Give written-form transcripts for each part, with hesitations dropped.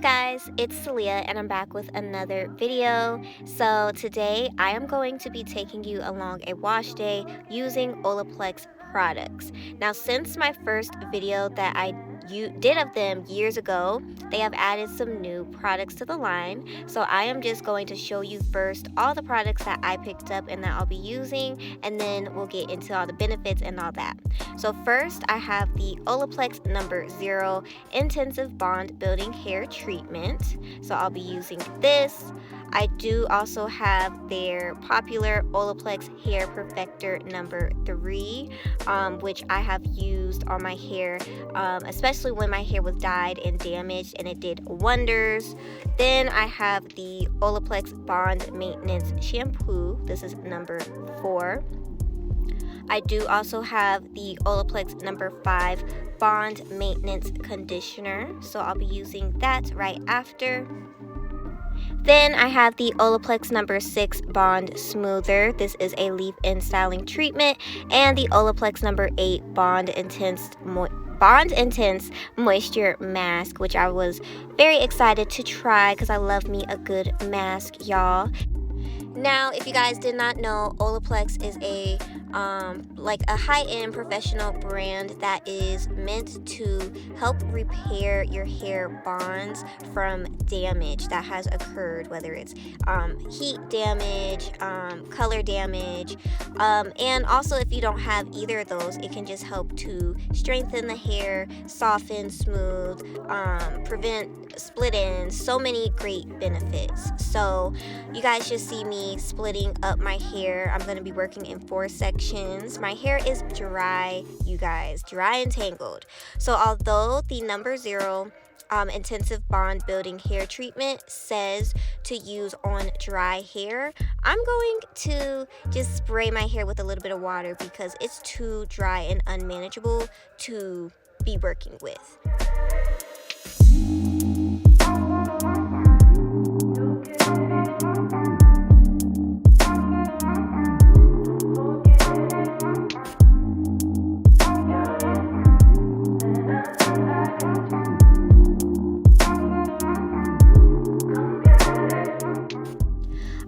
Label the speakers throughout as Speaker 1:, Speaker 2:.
Speaker 1: guys, it's Celia and I'm back with another video. So today I am going to be taking you along a wash day using Olaplex products. Now since my first video that I did of them years ago, they have added some new products to the line. So I am just going to show you first all the products that I picked up and that I'll be using, and then we'll get into all the benefits and all that. So first I have the Olaplex No. 0 Intensive Bond Building Hair Treatment. So I'll be using this. I do also have their popular Olaplex Hair Perfector No. 3, which I have used on my hair, especially when my hair was dyed and damaged, and it did wonders. Then I have the Olaplex Bond Maintenance Shampoo. This is No. 4. I do also have the Olaplex No. 5 Bond Maintenance Conditioner, so I'll be using that right after. Then I have the Olaplex No. 6 Bond Smoother. This is a leave-in styling treatment, and the Olaplex No. 8 Bond Intense Moisture Mask, which I was very excited to try because I love me a good mask, y'all. Now, if you guys did not know, Olaplex is a high-end professional brand that is meant to help repair your hair bonds from damage that has occurred, whether it's heat damage, color damage, and also if you don't have either of those, it can just help to strengthen the hair, soften, smooth, prevent split ends, so many great benefits. So you guys should see me splitting up my hair. I'm going to be working in 4 sections. My hair is dry, you guys, dry and tangled. So although the No. 0 Intensive Bond Building Hair Treatment says to use on dry hair, I'm going to just spray my hair with a little bit of water because it's too dry and unmanageable to be working with.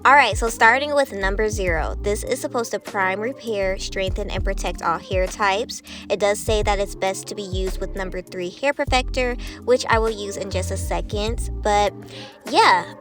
Speaker 1: Alright, so starting with No. 0, this is supposed to prime, repair, strengthen, and protect all hair types. It does say that it's best to be used with No. 3 Hair Perfector, which I will use in just a second. But yeah,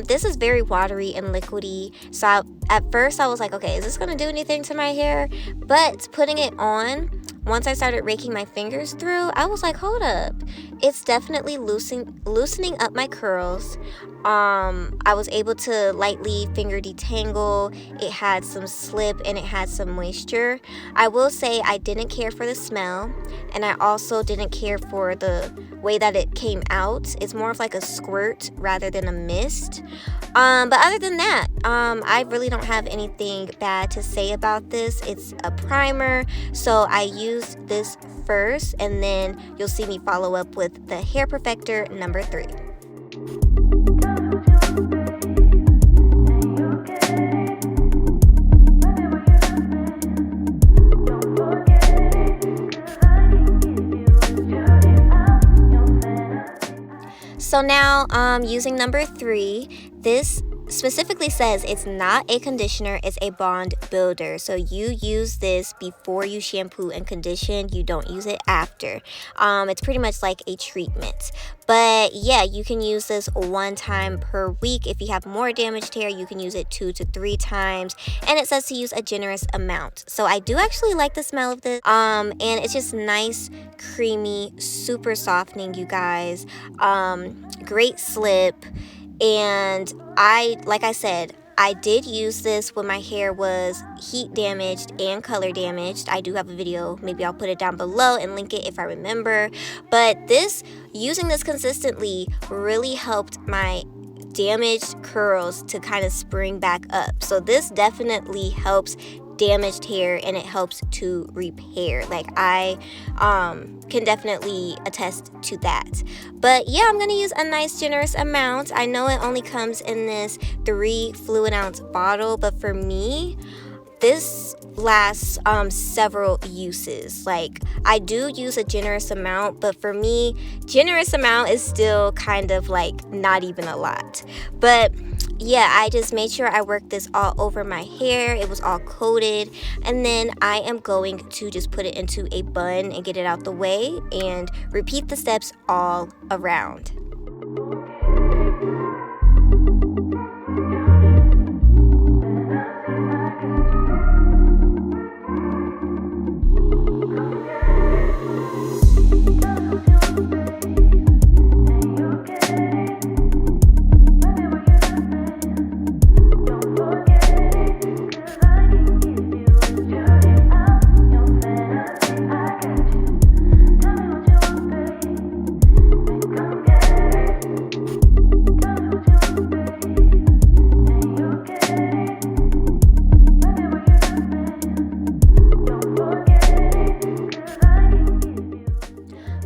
Speaker 1: this is very watery and liquidy. So at first I was like, okay, is this going to do anything to my hair? But putting it on, once I started raking my fingers through, I was like, hold up. It's definitely loosening up my curls. I was able to lightly finger detangle. It had some slip and it had some moisture. I will say I didn't care for the smell, and I also didn't care for the way that it came out. It's more of like a squirt rather than a mist. But other than that, I really don't have anything bad to say about this. It's a primer, so I used this first, and then you'll see me follow up with the Hair Perfector No. 3. So now, using No. 3, this specifically says it's not a conditioner, it's a bond builder. So you use this before you shampoo and condition. You don't use it after. It's pretty much like a treatment. But yeah, you can use this 1 time per week. If you have more damaged hair, you can use it 2 to 3 times. And it says to use a generous amount. So I do actually like the smell of this. And it's just nice, creamy, super softening, you guys. Great slip. And like I said, I did use this when my hair was heat damaged and color damaged. I do have a video. Maybe I'll put it down below and link it if I remember. But using this consistently really helped my damaged curls to kind of spring back up. So this definitely helps damaged hair, and it helps to repair. Like I can definitely attest to that. But yeah, I'm gonna use a nice generous amount. I know it only comes in this 3 fluid ounce bottle, but for me, this lasts several uses. Like, I do use a generous amount, but for me, generous amount is still kind of like not even a lot. But yeah, I just made sure I worked this all over my hair. It was all coated, and then I am going to just put it into a bun and get it out the way and repeat the steps all around.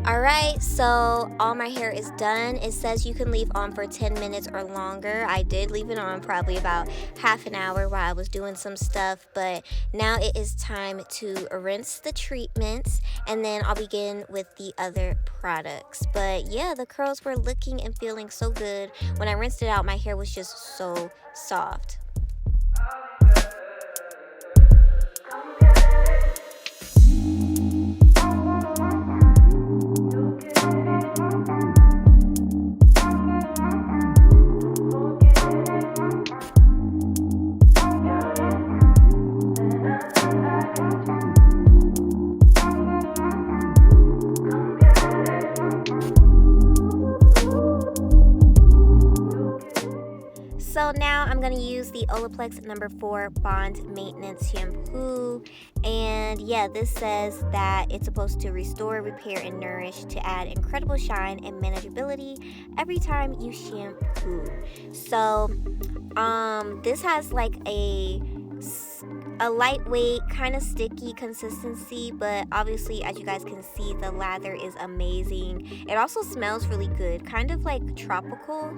Speaker 1: Alright, so all my hair is done. It says you can leave on for 10 minutes or longer. I did leave it on probably about half an hour while I was doing some stuff, but now it is time to rinse the treatments, and then I'll begin with the other products. But yeah, the curls were looking and feeling so good. When I rinsed it out, my hair was just so soft. So now I'm going to use the Olaplex No. 4 Bond Maintenance Shampoo. And yeah, this says that it's supposed to restore, repair, and nourish to add incredible shine and manageability every time you shampoo. So this has like a lightweight, kind of sticky consistency, but obviously, as you guys can see, the lather is amazing. It also smells really good, kind of like tropical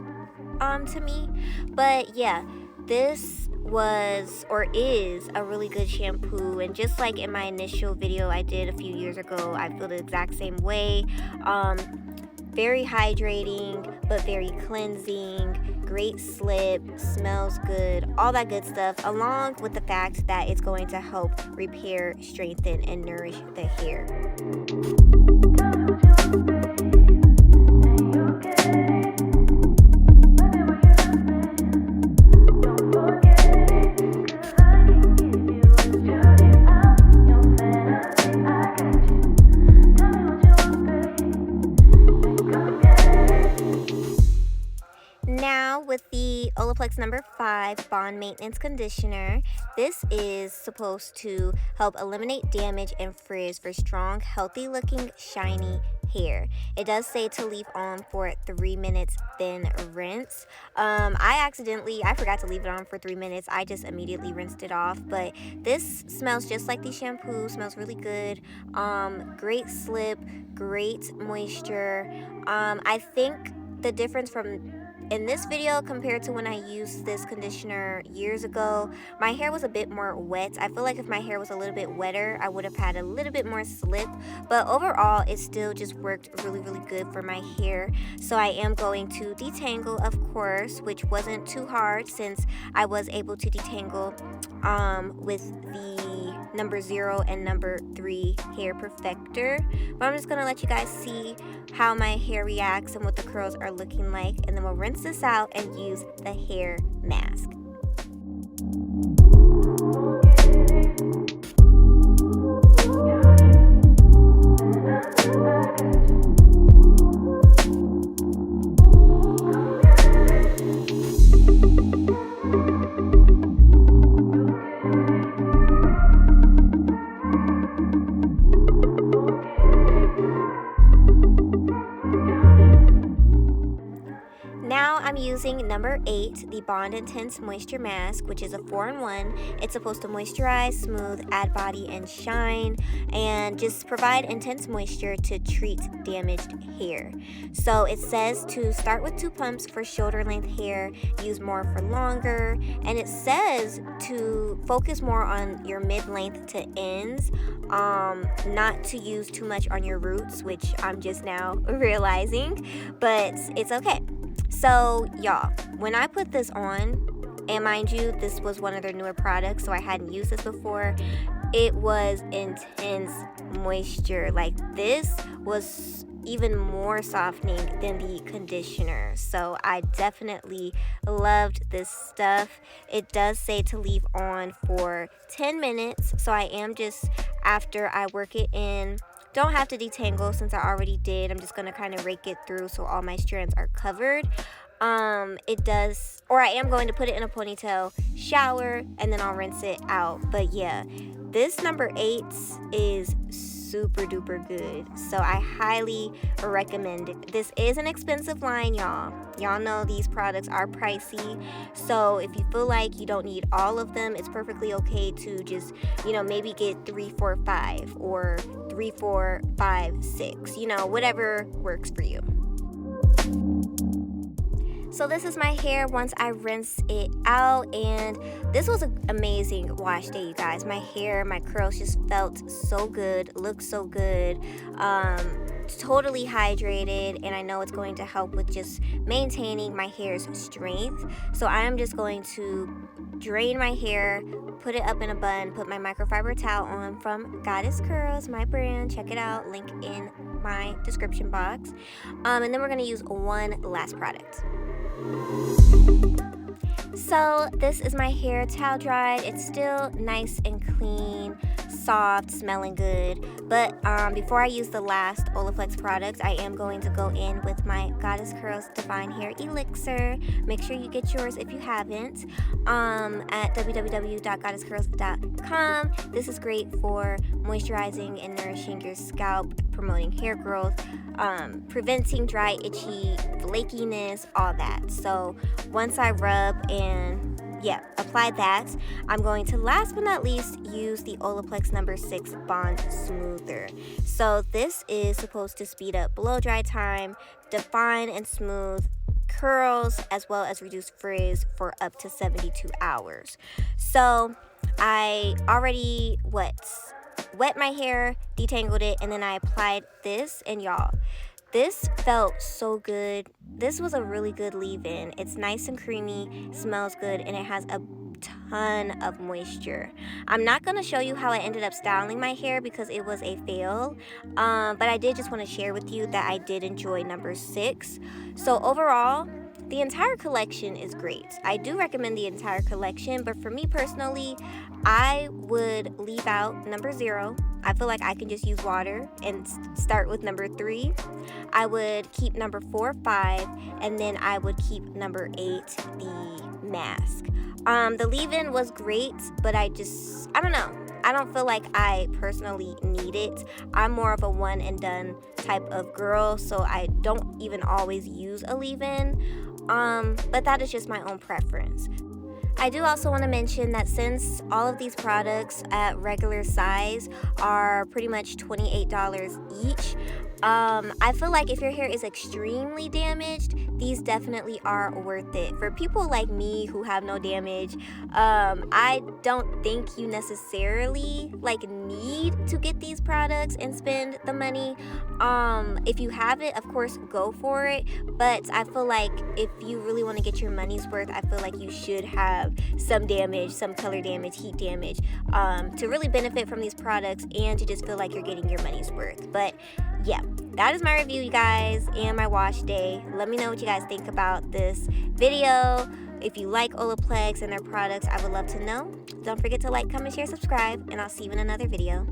Speaker 1: to me. But yeah, this was or is a really good shampoo, and just like in my initial video I did a few years ago, I feel the exact same way. Very hydrating but very cleansing, great slip, smells good, all that good stuff, along with the fact that it's going to help repair, strengthen, and nourish the hair. Now with the Olaplex No. 5 Bond Maintenance Conditioner, this is supposed to help eliminate damage and frizz for strong, healthy looking, shiny hair. It does say to leave on for 3 minutes, then rinse. I forgot to leave it on for 3 minutes. I just immediately rinsed it off, but this smells just like the shampoo. Smells really good. Great slip, great moisture. I think the difference from in this video compared to when I used this conditioner years ago, my hair was a bit more wet. I feel like if my hair was a little bit wetter, I would have had a little bit more slip, but overall it still just worked really good for my hair. So I am going to detangle, of course, which wasn't too hard since I was able to detangle with the No. 0 and No. 3 hair perfector. But I'm just gonna let you guys see how my hair reacts and what the curls are looking like, and then we'll rinse this out and use the hair mask. Now I'm using number 8, the Bond Intense Moisture Mask, which is a 4-in-1. It's supposed to moisturize, smooth, add body and shine, and just provide intense moisture to treat damaged hair. So it says to start with 2 pumps for shoulder length hair, use more for longer, and it says to focus more on your mid-length to ends, not to use too much on your roots, which I'm just now realizing, but it's okay. So y'all, when I put this on, and mind you, this was one of their newer products, so I hadn't used this before, it was intense moisture. Like, this was even more softening than the conditioner, so I definitely loved this stuff. It does say to leave on for 10 minutes, so I am just, after I work it in, don't have to detangle since I already did. I'm just gonna kind of rake it through so all my strands are covered. It does, or I am going to put it in a ponytail, shower, and then I'll rinse it out. But yeah, this number 8 is super duper good, so I highly recommend it. This is an expensive line, y'all. Y'all know these products are pricey, so if you feel like you don't need all of them, it's perfectly okay to just, maybe get 3, 4, 5, or 3, 4, 5, 6, whatever works for you. So this is my hair once I rinse it out, and this was an amazing wash day, you guys. My hair, my curls just felt so good, looked so good, totally hydrated, and I know it's going to help with just maintaining my hair's strength. So I am just going to drain my hair, put it up in a bun, put my microfiber towel on from Goddess Curls, my brand. Check it out, link in my description box. And then we're going to use one last product. So this is my hair towel dried. It's still nice and clean, soft, smelling good. But before I use the last Olaplex products, I am going to go in with my Goddess Curls Divine Hair Elixir. Make sure you get yours if you haven't at www.goddessscurls.com. This is great for moisturizing and nourishing your scalp, promoting hair growth, preventing dry, itchy, flakiness, all that. So once I rub and apply that, I'm going to, last but not least, use the Olaplex number 6 Bond Smoother. So this is supposed to speed up blow dry time, define and smooth curls, as well as reduce frizz for up to 72 hours. So I already wet my hair, detangled it, and then I applied this, and y'all, this felt so good. This was a really good leave-in. It's nice and creamy, smells good, and it has a ton of moisture. I'm not going to show you how I ended up styling my hair because it was a fail, but I did just want to share with you that I did enjoy number 6. So overall, the entire collection is great. I do recommend the entire collection, but for me personally, I would leave out number 0. I feel like I can just use water and start with number 3. I would keep number 4, 5, and then I would keep number 8, the mask. The leave-in was great, but I don't know. I don't feel like I personally need it. I'm more of a one and done type of girl, so I don't even always use a leave-in. But that is just my own preference. I do also want to mention that since all of these products at regular size are pretty much $28 each, I feel like if your hair is extremely damaged, these definitely are worth it. For people like me who have no damage, I don't think you necessarily need to get these products and spend the money. If you have it, of course, go for it. But I feel like if you really want to get your money's worth, I feel like you should have some damage, some color damage, heat damage, to really benefit from these products and to just feel like you're getting your money's worth. But yeah, that is my review, you guys, and my wash day. Let me know what you guys think about this video. If you like Olaplex and their products, I would love to know. Don't forget to like, comment, share, subscribe, and I'll see you in another video.